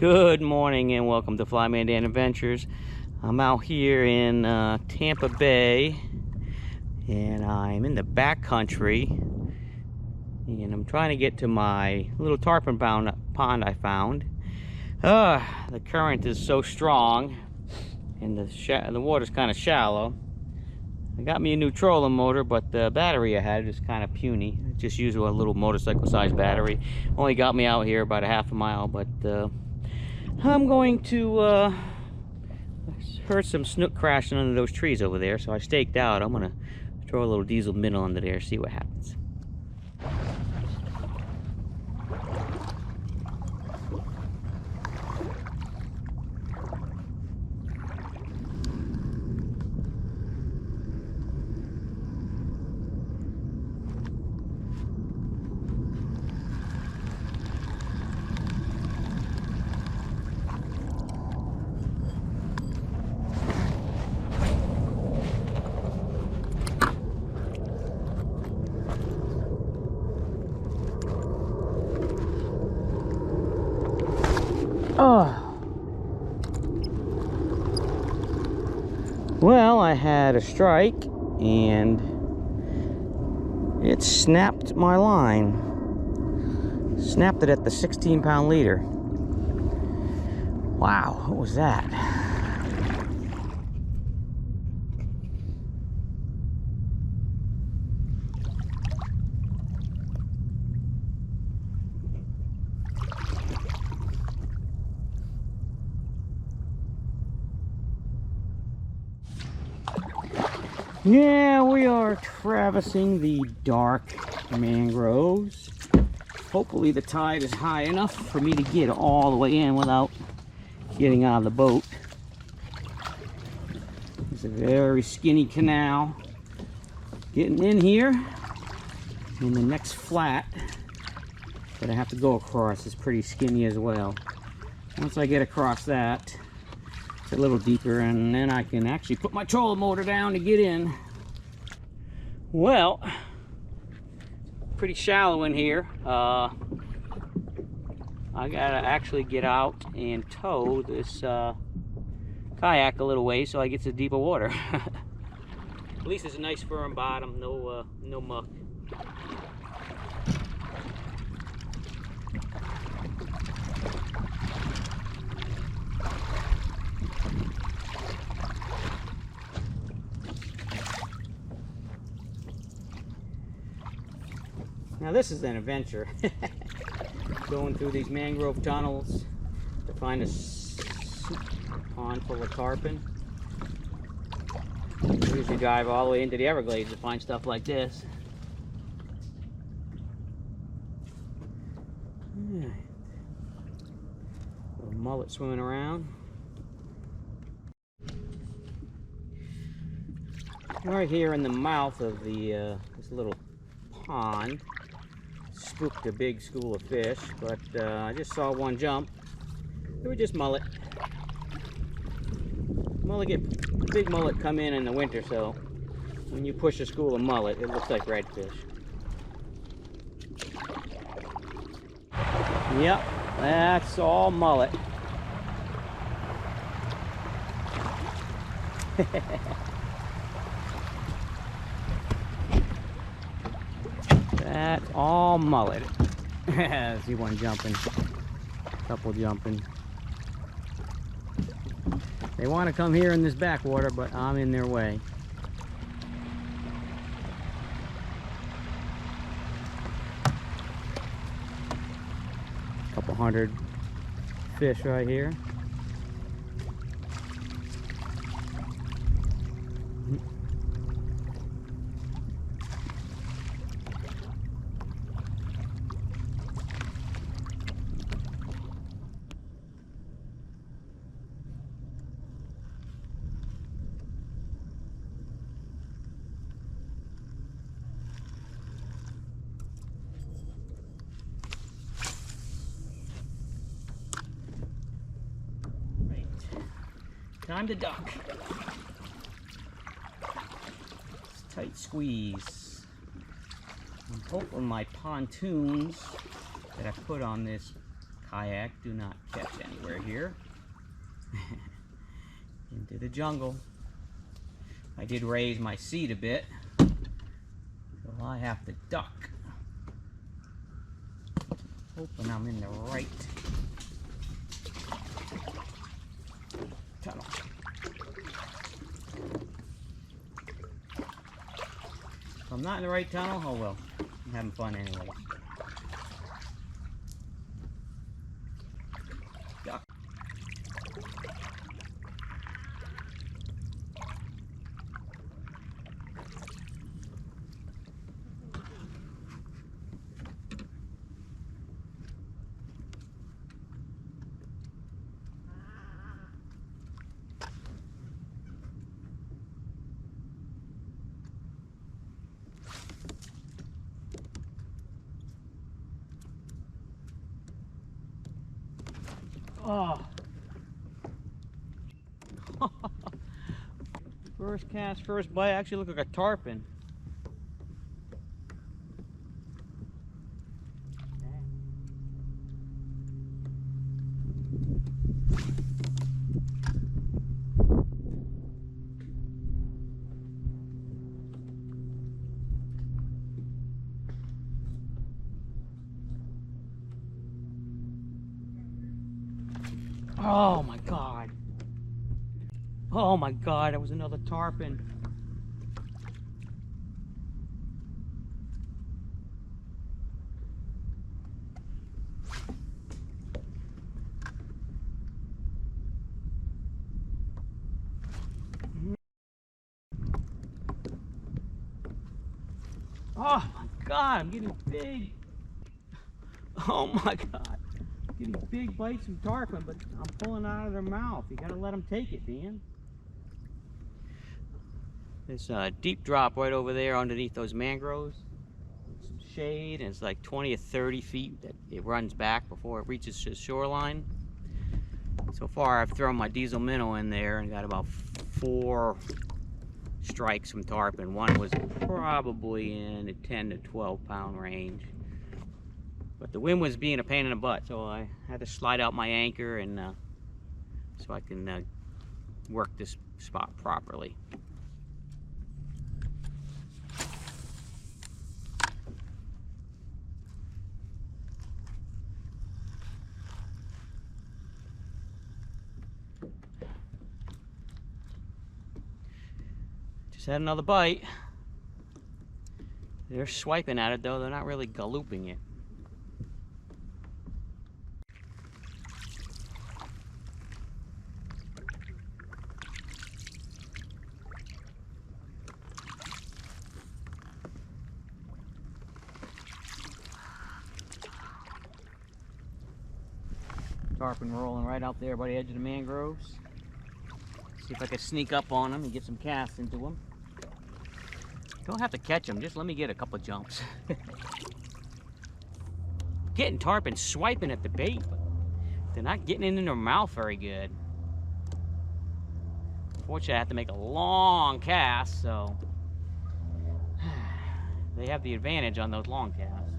Good morning and welcome to Flyman Dan Adventures. I'm out here in Tampa Bay and I'm in the back country and I'm trying to get to my little tarpon pond I found. The current is so strong and the water's kind of shallow. I got me a new trolling motor, but the battery I had is kind of puny. I just used a little motorcycle sized battery. Only got me out here about a half a mile, but I'm going to heard some snook crashing under those trees over there, so I staked out. I'm gonna throw a little diesel minnow under there, see what happens. Well, I had a strike and it snapped my line. Snapped it at the 16-pound leader. Wow, what was that? Yeah, we are traversing the dark mangroves. Hopefully the tide is high enough for me to get all the way in without getting out of the boat. It's a very skinny canal. Getting in here, and the next flat that I have to go across is pretty skinny as well. Once I get across that, it's a little deeper, and then I can actually put my trolling motor down to get in. Well, pretty shallow in here. I gotta actually get out and tow this kayak a little way so I get to deeper water. At least it's a nice firm bottom, no muck. Now this is an adventure. Going through these mangrove tunnels to find a pond full of tarpon. I usually drive all the way into the Everglades to find stuff like this. Yeah. Little mullet swimming around. Right here in the mouth of the this little pond. Spooked a big school of fish, but I just saw one jump. They were just mullet. Big mullet come in the winter, so when you push a school of mullet, it looks like redfish. Yep, that's all mullet. That's all mullet. I see one jumping, couple jumping. They want to come here in this backwater, but I'm in their way. Couple hundred fish right here. Time to duck. Tight squeeze. I'm hoping my pontoons that I put on this kayak do not catch anywhere here. Into the jungle. I did raise my seat a bit, so I have to duck. Hoping I'm in the right tunnel. If I'm not in the right tunnel, oh well. I'm having fun anyway. Duck. Oh. First cast, first bite. Actually look like a tarpon. Oh my god. Oh my god, that was another tarpon. Oh my god, I'm getting big. Oh my god. Getting big bites from tarpon, but I'm pulling out of their mouth. You gotta let them take it, man. There's a deep drop right over there underneath those mangroves. Some shade, and it's like 20 or 30 feet that it runs back before it reaches the shoreline. So far, I've thrown my diesel minnow in there and got about 4 strikes from tarpon. One was probably in the 10 to 12 pound range. But the wind was being a pain in the butt, so I had to slide out my anchor and so I can work this spot properly. Just had another bite. They're swiping at it though, they're not really galloping it. Tarpon rolling right out there by the edge of the mangroves. See if I can sneak up on them and get some casts into them. Don't have to catch them, just let me get a couple jumps. Getting tarpon swiping at the bait, but they're not getting it in their mouth very good. Unfortunately, I have to make a long cast, so they have the advantage on those long casts.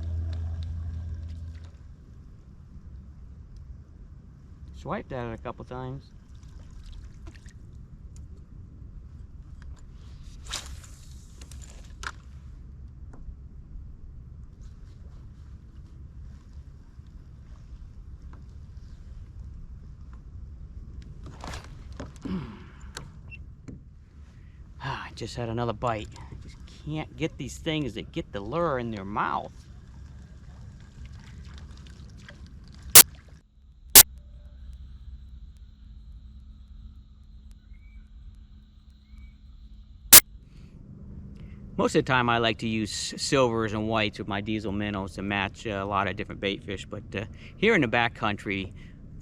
Swiped at it a couple times. I just had another bite. I just can't get these things that get the lure in their mouth. Most of the time I like to use silvers and whites with my diesel minnows to match a lot of different bait fish, but here in the backcountry,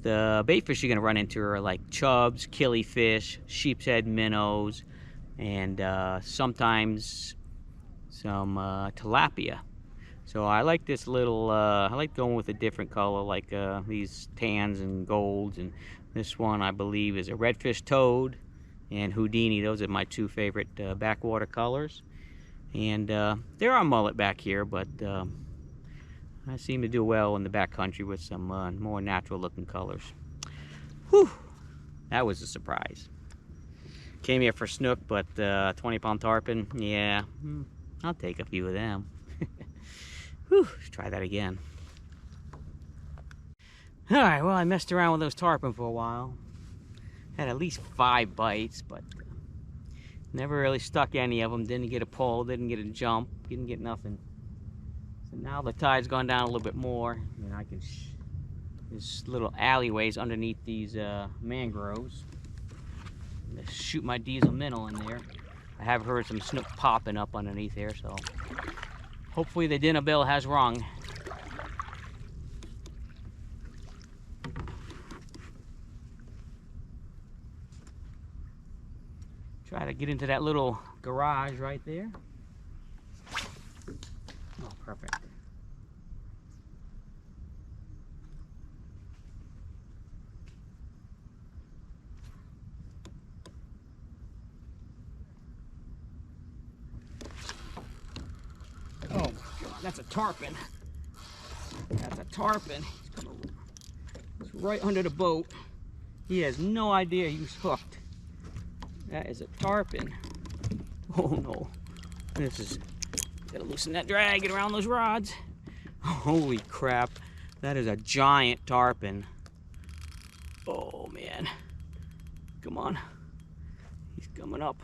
the bait fish you're going to run into are like chubs, killifish, sheep's head minnows, and sometimes some tilapia. So I like this little, I like going with a different color, like these tans and golds, and this one I believe is a redfish toad and Houdini. Those are my 2 favorite backwater colors. And there are mullet back here, but I seem to do well in the backcountry with some more natural looking colors. Whew, that was a surprise. Came here for snook, but 20-pound tarpon, yeah, I'll take a few of them. Whew, let's try that again. All right, well, I messed around with those tarpon for a while. Had at least 5 bites, but never really stuck any of them. Didn't get a pull, didn't get a jump, didn't get nothing. So now the tide's gone down a little bit more, and I can there's little alleyways underneath these mangroves. I'm gonna shoot my diesel minnow in there. I have heard some snook popping up underneath there, so hopefully the dinner bell has rung. Try to get into that little garage right there. Oh, perfect. Oh my God, that's a tarpon. That's a tarpon. He's right under the boat. He has no idea he was hooked. That is a tarpon. Oh no. This is, gotta loosen that drag, get around those rods. Holy crap. That is a giant tarpon. Oh man. Come on. He's coming up.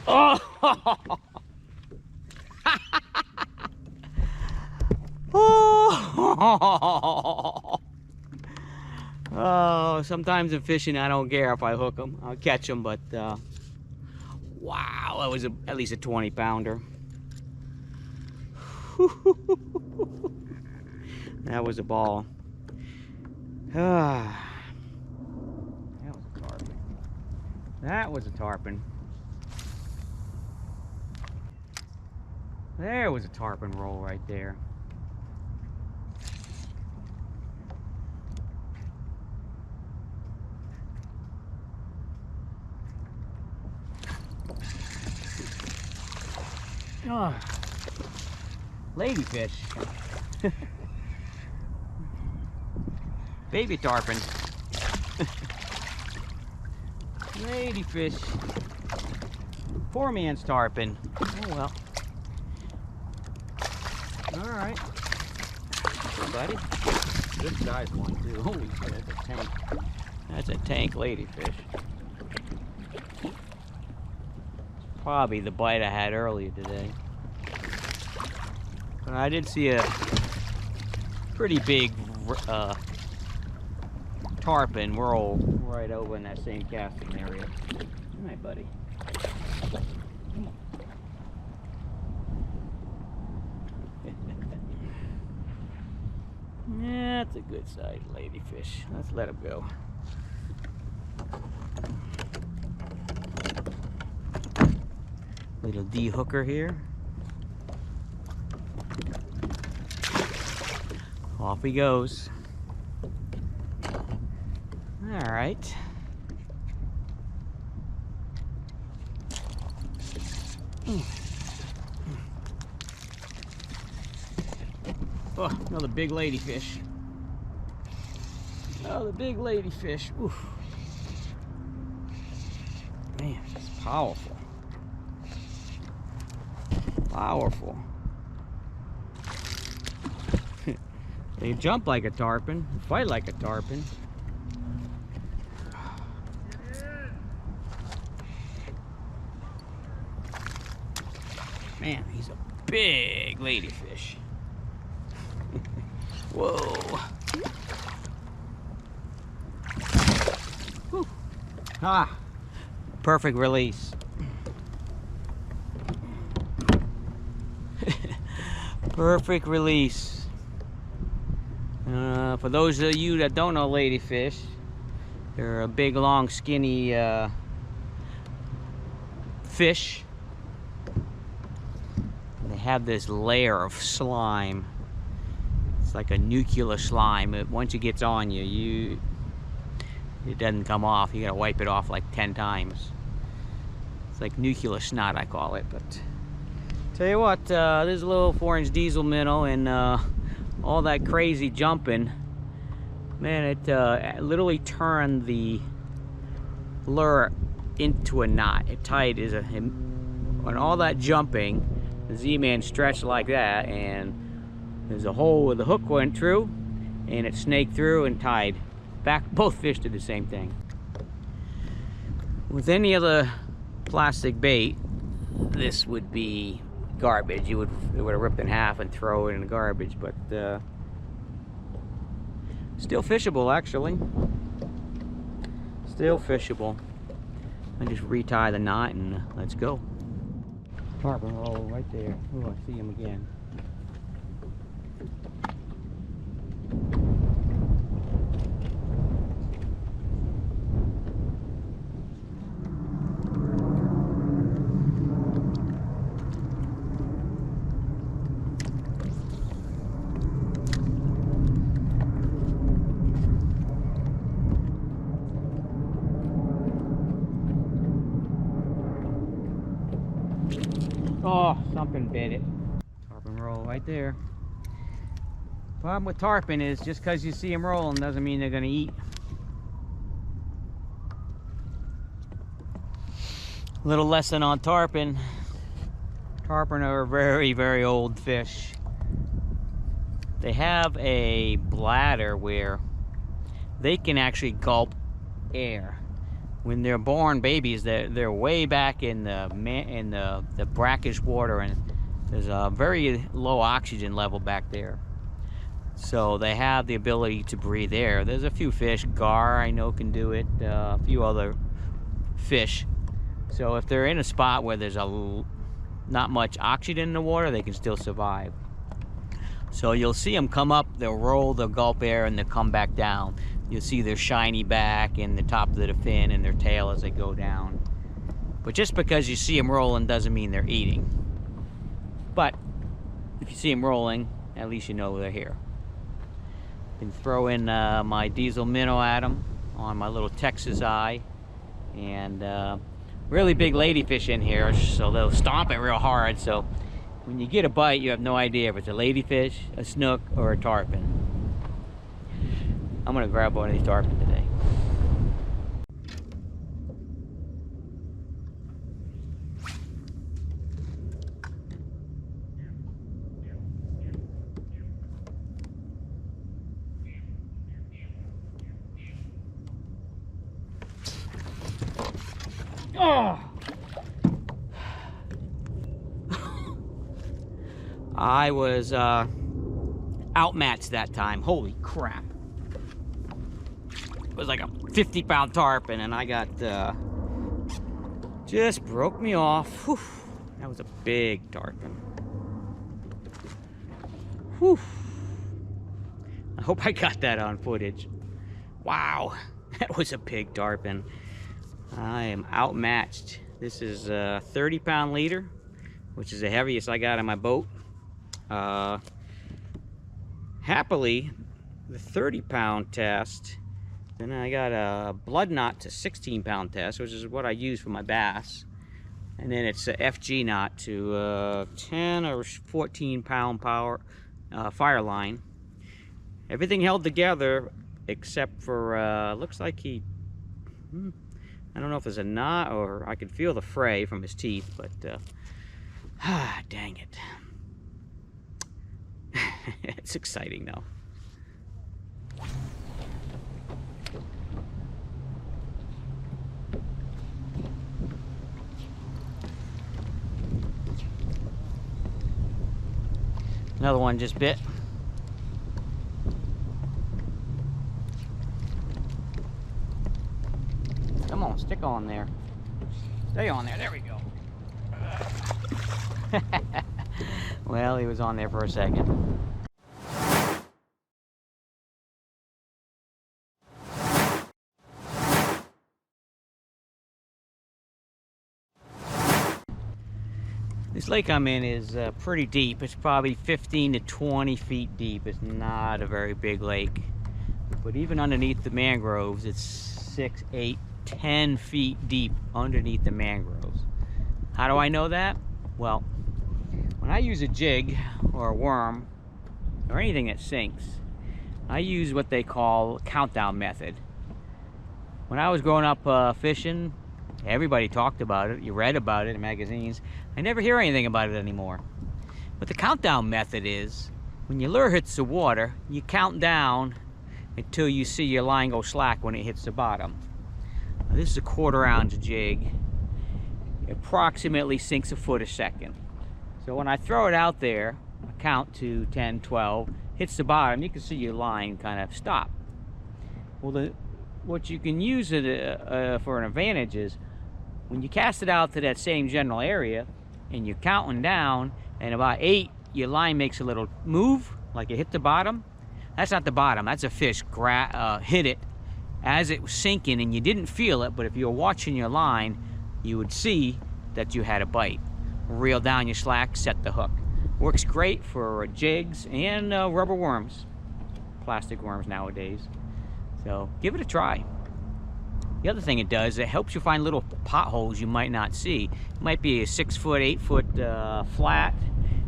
Oh! Oh! Oh, sometimes in fishing I don't care if I hook them. I'll catch them, but wow, that was at least a 20-pounder. That was a ball. That was a tarpon. That was a tarpon. There was a tarpon roll right there. Oh, ladyfish. Baby tarpon. Ladyfish. Poor man's tarpon. Oh well. Alright. Good buddy. Good sized one too. Holy shit, that's a tank. That's a tank ladyfish. Probably the bite I had earlier today. But I did see a pretty big tarpon roll right over in that same casting area. All right, buddy. Come on. Yeah, that's a good sized ladyfish. Let's let him go. Little de-hooker here. Off he goes. All right. Oh, another big ladyfish. Another big ladyfish. Oof. Man, it's powerful. Powerful. They jump like a tarpon, fight like a tarpon. Man, he's a big ladyfish. Whoa. Whew. Ah, perfect release. Perfect release. For those of you that don't know ladyfish, they're a big, long, skinny fish. They have this layer of slime. It's like a nuclear slime. Once it gets on you, it doesn't come off. You gotta wipe it off like 10 times. It's like nuclear snot, I call it, but Tell you what, there's a little 4-inch diesel minnow, and all that crazy jumping, man, it literally turned the lure into a knot. It tied on all that jumping, the Z-Man stretched like that, and there's a hole where the hook went through, and it snaked through and tied back. Both fish did the same thing. With any other plastic bait, this would be garbage. It would have ripped in half and throw it in the garbage, but still fishable, actually. Still fishable. I just retie the knot and let's go. Tarpon roll right there. Oh, I see him again. Oh, something bit it. Tarpon roll right there. Problem with tarpon is just because you see them rolling doesn't mean they're going to eat. Little lesson on tarpon. Tarpon are a very, very old fish. They have a bladder where they can actually gulp air. When they're born babies, they're way back in the brackish water, and there's a very low oxygen level back there. So they have the ability to breathe air. There's a few fish, gar I know can do it, a few other fish. So if they're in a spot where there's not much oxygen in the water, they can still survive. So you'll see them come up, they'll roll, they'll gulp air, and they'll come back down. You'll see their shiny back and the top of the fin and their tail as they go down. But just because you see them rolling doesn't mean they're eating. But if you see them rolling, at least you know they're here. Can throw in my diesel minnow at them on my little Texas eye, and really big ladyfish in here, so they'll stomp it real hard. So when you get a bite, you have no idea if it's a ladyfish, a snook, or a tarpon. I'm gonna grab one of these tarpon today. Oh! I was outmatched that time. Holy crap. It was like a 50-pound tarpon, and I got just broke me off. Whew. That was a big tarpon. Whew. I hope I got that on footage. Wow, that was a big tarpon. I am outmatched. This is a 30-pound leader, which is the heaviest I got on my boat. Happily, the 30-pound test, then I got a blood knot to 16-pound test, which is what I use for my bass. And then it's a FG knot to 10 or 14-pound power fire line. Everything held together except for, looks like he, I don't know if there's a knot or I could feel the fray from his teeth, but dang it. It's exciting though. Another one just bit. Come on, stick on there. Stay on there. There we go. Well, he was on there for a second. This lake I'm in is pretty deep. It's probably 15 to 20 feet deep. It's not a very big lake. But even underneath the mangroves, it's 6, 8, 10 feet deep underneath the mangroves. How do I know that? Well, When I use a jig or a worm or anything that sinks, I use what they call countdown method. When I was growing up fishing, everybody talked about it. You read about it in magazines. I never hear anything about it anymore. What the countdown method is, when your lure hits the water, you count down until you see your line go slack when it hits the bottom. Now, this is a 1/4 ounce jig. It approximately sinks a foot a second. So when I throw it out there, I count to 10, 12, hits the bottom, you can see your line kind of stop. Well, what you can use it for an advantage is when you cast it out to that same general area and you're counting down, and about 8, your line makes a little move, like it hit the bottom. That's not the bottom, that's a fish hit it as it was sinking and you didn't feel it, but if you were watching your line, you would see that you had a bite. Reel down your slack, set the hook. Works great for jigs and rubber worms, plastic worms nowadays. So give it a try. The other thing it does, it helps you find little potholes you might not see. It might be a 6-foot, 8-foot flat,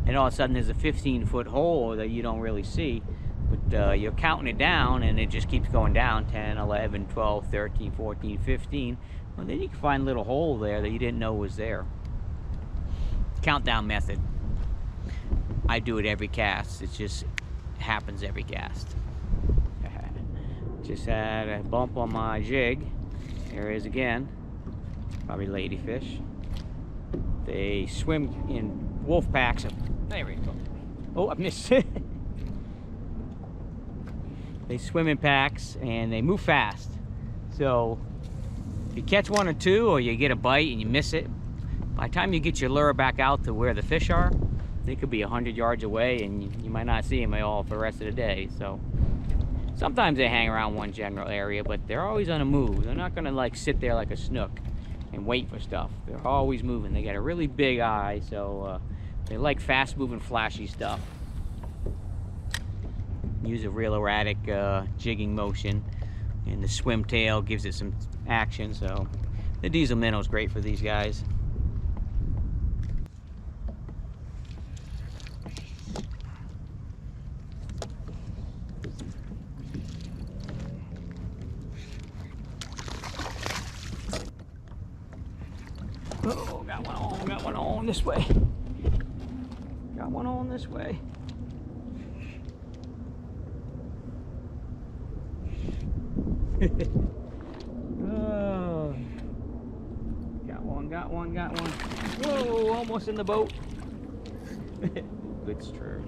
and all of a sudden there's a 15-foot hole that you don't really see. But you're counting it down and it just keeps going down, 10, 11, 12, 13, 14, 15. Well, then you can find a little hole there that you didn't know was there. Countdown method. I do it every cast. It just happens every cast. Just had a bump on my jig. There it is again. Probably ladyfish. They swim in wolf packs. There we go. Oh, I missed it. They swim in packs and they move fast. So if you catch 1 or 2 or you get a bite and you miss it, by the time you get your lure back out to where the fish are, they could be 100 yards away and you might not see them at all for the rest of the day. So sometimes they hang around one general area, but they're always on a move. They're not gonna like sit there like a snook and wait for stuff. They're always moving. They got a really big eye, so they like fast moving, flashy stuff. Use a real erratic jigging motion, and the swim tail gives it some action, so the diesel minnow is great for these guys. Oh, got one on this way. Got one on this way. Oh, got one. Whoa, almost in the boat. It's true.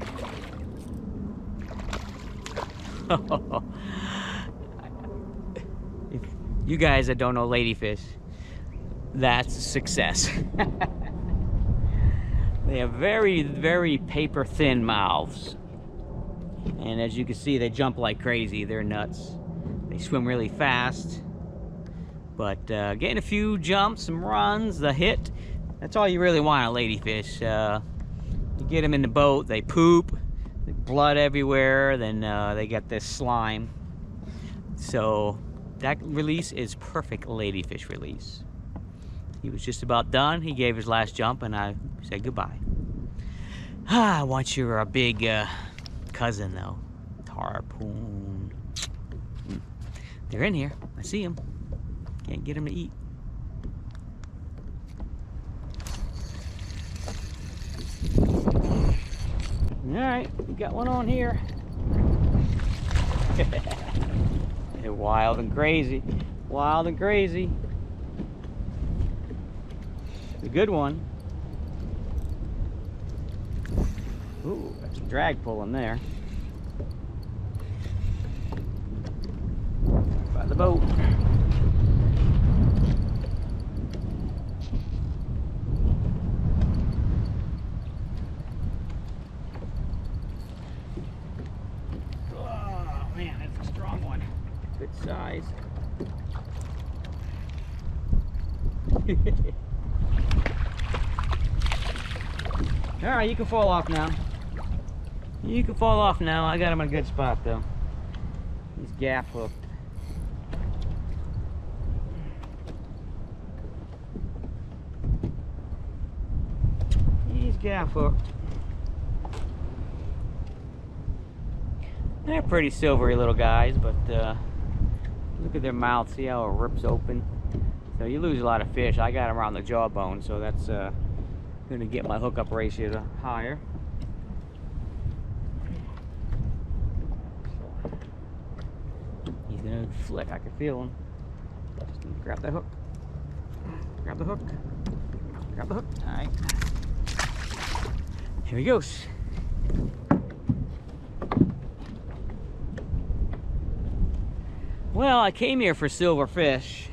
If you guys that don't know ladyfish, that's success. They have very, very paper thin mouths. And as you can see, they jump like crazy. They're nuts. They swim really fast. But getting a few jumps, some runs, the hit, that's all you really want on ladyfish. You get them in the boat, they poop, blood everywhere, then they get this slime. So that release is perfect ladyfish release. He was just about done. He gave his last jump and I said goodbye. Once you're a big cousin though, harpoon. They're in here, I see them. Can't get them to eat. All right, we got one on here. They're wild and crazy. Wild and crazy. A good one. Ooh, got some drag pulling there. By the boat. Oh man, that's a strong one. Good size. Alright, you can fall off now. You can fall off now. I got him in a good spot though. He's gaff hooked. He's gaff hooked. They're pretty silvery little guys, but look at their mouth. See how it rips open? So you lose a lot of fish. I got them around the jawbone, so that's going to get my hookup ratio to higher. He's going to flick. I can feel him. Just grab that hook. Grab the hook. Grab the hook. All right. Here he goes. Well, I came here for silverfish,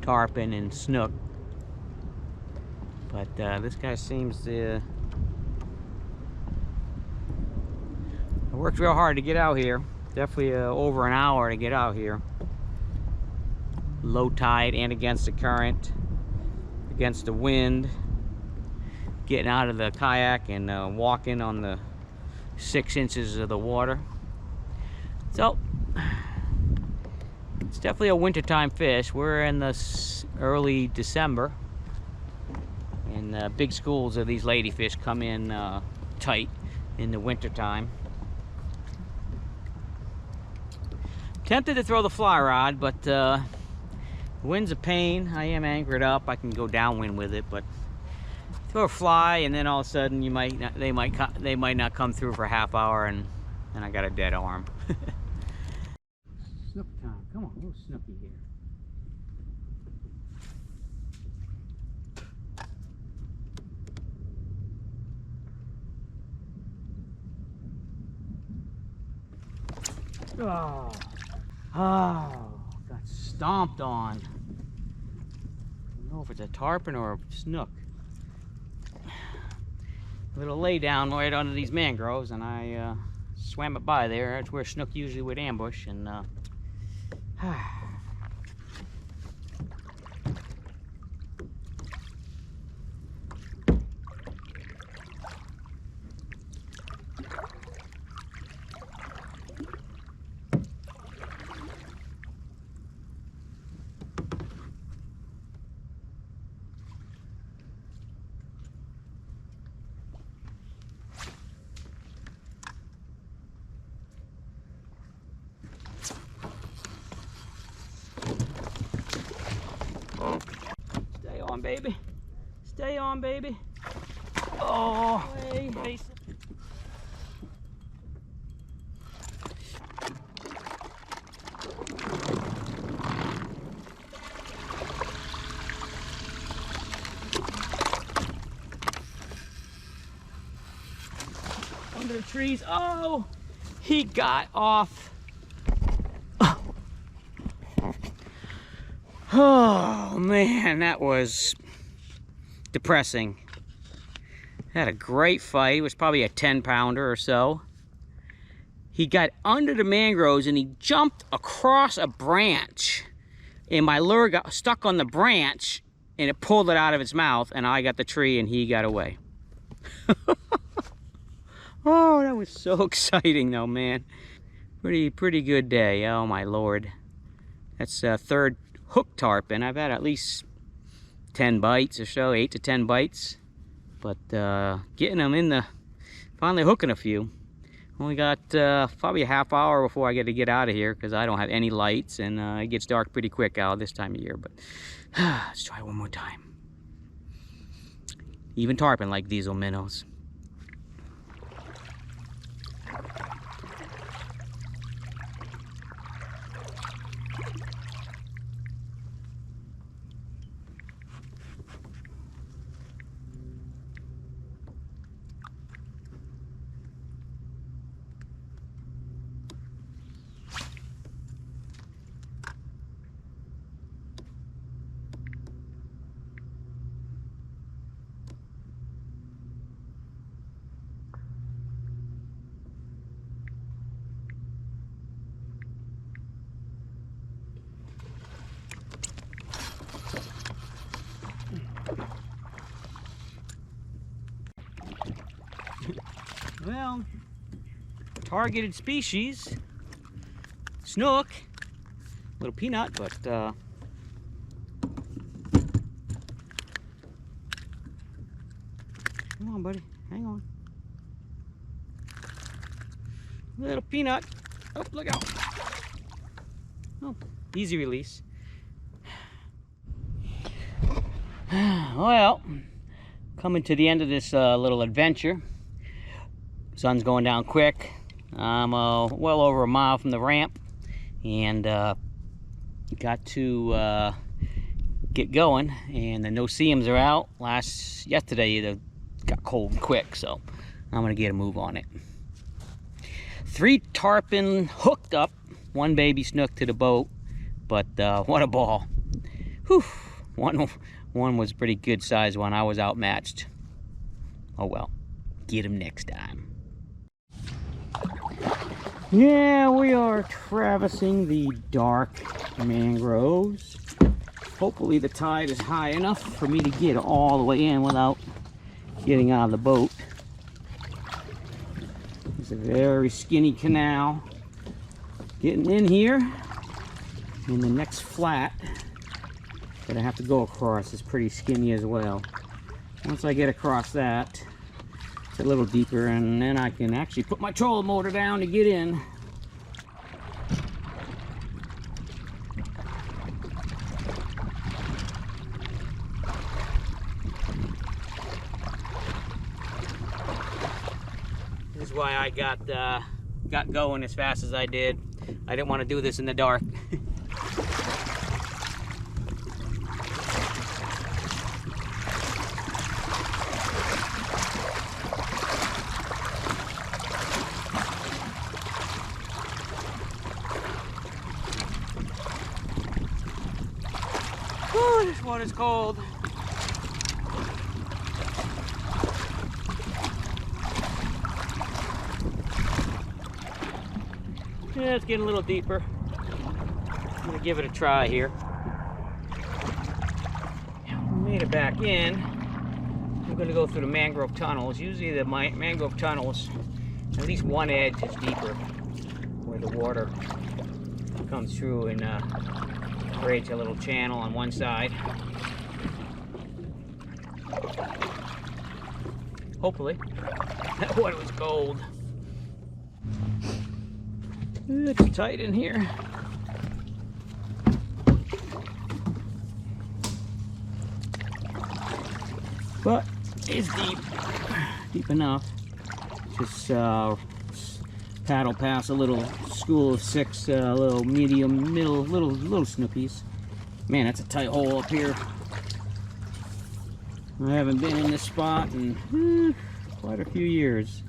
tarpon, and snook. But this guy seems to... I worked real hard to get out here. Definitely over an hour to get out here. Low tide and against the current, against the wind. Getting out of the kayak and walking on the 6 inches of the water. So, it's definitely a wintertime fish. We're in the early December. And big schools of these ladyfish come in tight in the wintertime. Tempted to throw the fly rod, but the wind's a pain. I am anchored up. I can go downwind with it, but throw a fly, and then all of a sudden you might not, they might not come through for a half hour, and I got a dead arm. Snook time. Come on, a little snooky here. Oh, got stomped on. I don't know if it's a tarpon or a snook. A little lay down right under these mangroves, and I swam it by there. That's where snook usually would ambush, and stay on, baby. Stay on, baby. Oh, hey, hey. Under the trees. Oh, he got off. Oh man, that was depressing. Had a great fight. It was probably a 10-pounder or so. He got under the mangroves and he jumped across a branch, and my lure got stuck on the branch and it pulled it out of its mouth, and I got the tree and he got away. Oh, that was so exciting though, man. Pretty good day. Oh my Lord. That's third hook tarpon. I've had at least 10 bites or so, 8 to 10 bites, but getting them in the, finally hooking a few. Only got probably a half hour before I get to get out of here because I don't have any lights, and it gets dark pretty quick out this time of year. But let's try one more time. Even tarpon like diesel minnows. Well, targeted species, snook, little peanut, but come on, buddy, hang on. Little peanut. Oh, look out. Oh, easy release. Well, coming to the end of this little adventure. Sun's going down quick. I'm well over a mile from the ramp, and got to get going. And the no-see-ums are out. Yesterday it got cold and quick, so I'm gonna get a move on it. 3 tarpon hooked up, 1 baby snook to the boat, but what a ball. Whew. One was a pretty good sized one. I was outmatched. Oh well, get him next time. Yeah, we are traversing the dark mangroves. Hopefully the tide is high enough for me to get all the way in without getting out of the boat. It's a very skinny canal. Getting in here, and the next flat that I have to go across is pretty skinny as well. Once I get across that, it's a little deeper, and then I can actually put my trolling motor down to get in. This is why I got going as fast as I did. I didn't want to do this in the dark. Oh, this water's cold. Yeah, it's getting a little deeper. I'm gonna give it a try here. Made it back in. I'm gonna go through the mangrove tunnels. Usually the mangrove tunnels, at least one edge is deeper, where the water comes through and creates a little channel on one side. Hopefully. That water was cold. It's tight in here. But it's deep enough. Just paddle past a little school of 6 little little snookies. Man, that's a tight hole up here. I haven't been in this spot in quite a few years.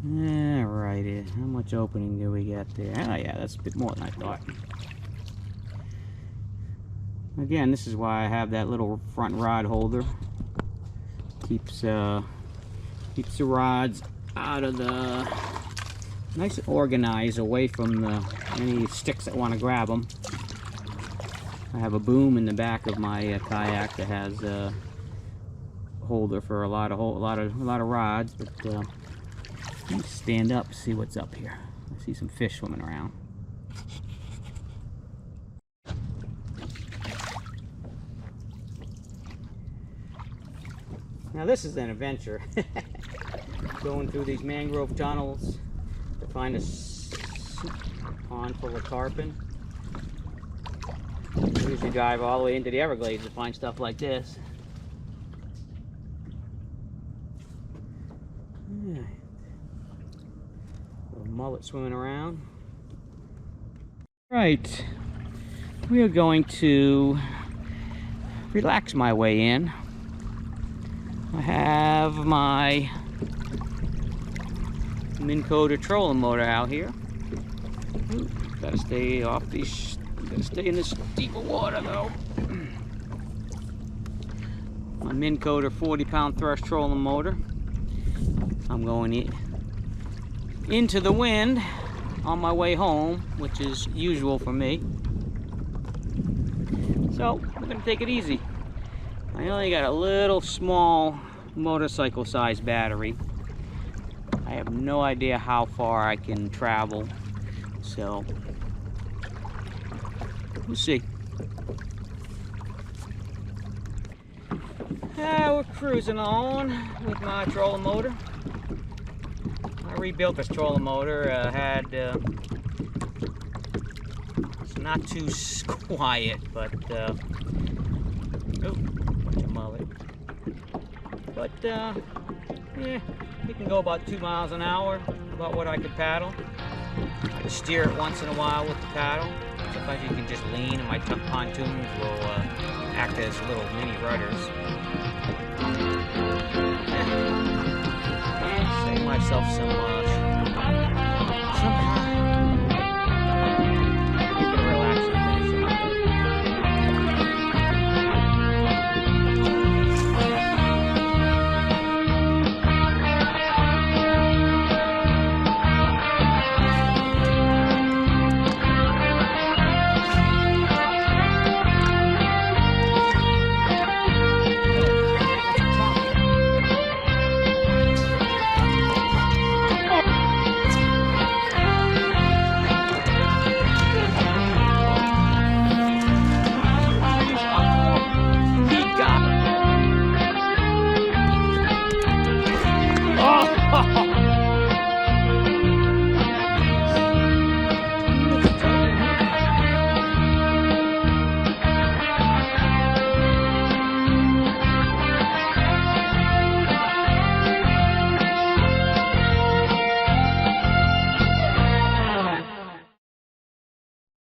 Alrighty, how much opening do we get there? Oh yeah, that's a bit more than I thought. Again, this is why I have that little front rod holder. Keeps the rods out of the, nice and organized away from any sticks that want to grab them. I have a boom in the back of my kayak that has a holder for a lot of rods, but let me stand up and see what's up here. I see some fish swimming around. Now this is an adventure. Going through these mangrove tunnels to find a pond full of tarpon. I usually drive all the way into the Everglades to find stuff like this. Yeah. Little mullet swimming around. Right, we are going to relax my way in. I have my Minn Kota trolling motor out here. Ooh, gotta stay off these. Gotta stay in this deeper water though. My Minn Kota 40-pound thrush trolling motor. I'm going into the wind on my way home, which is usual for me. So we're gonna take it easy. I only got a little small motorcycle-sized battery. I have no idea how far I can travel, so we'll see. We're cruising on with my trolling motor. rebuilt this trolling motor. It's not too quiet, but oh, bunch of mullet. But yeah, it can go about 2 miles an hour, about what I could paddle. I can steer it once in a while with the paddle. Sometimes you can just lean, and my pontoons will act as little mini rudders. Save myself some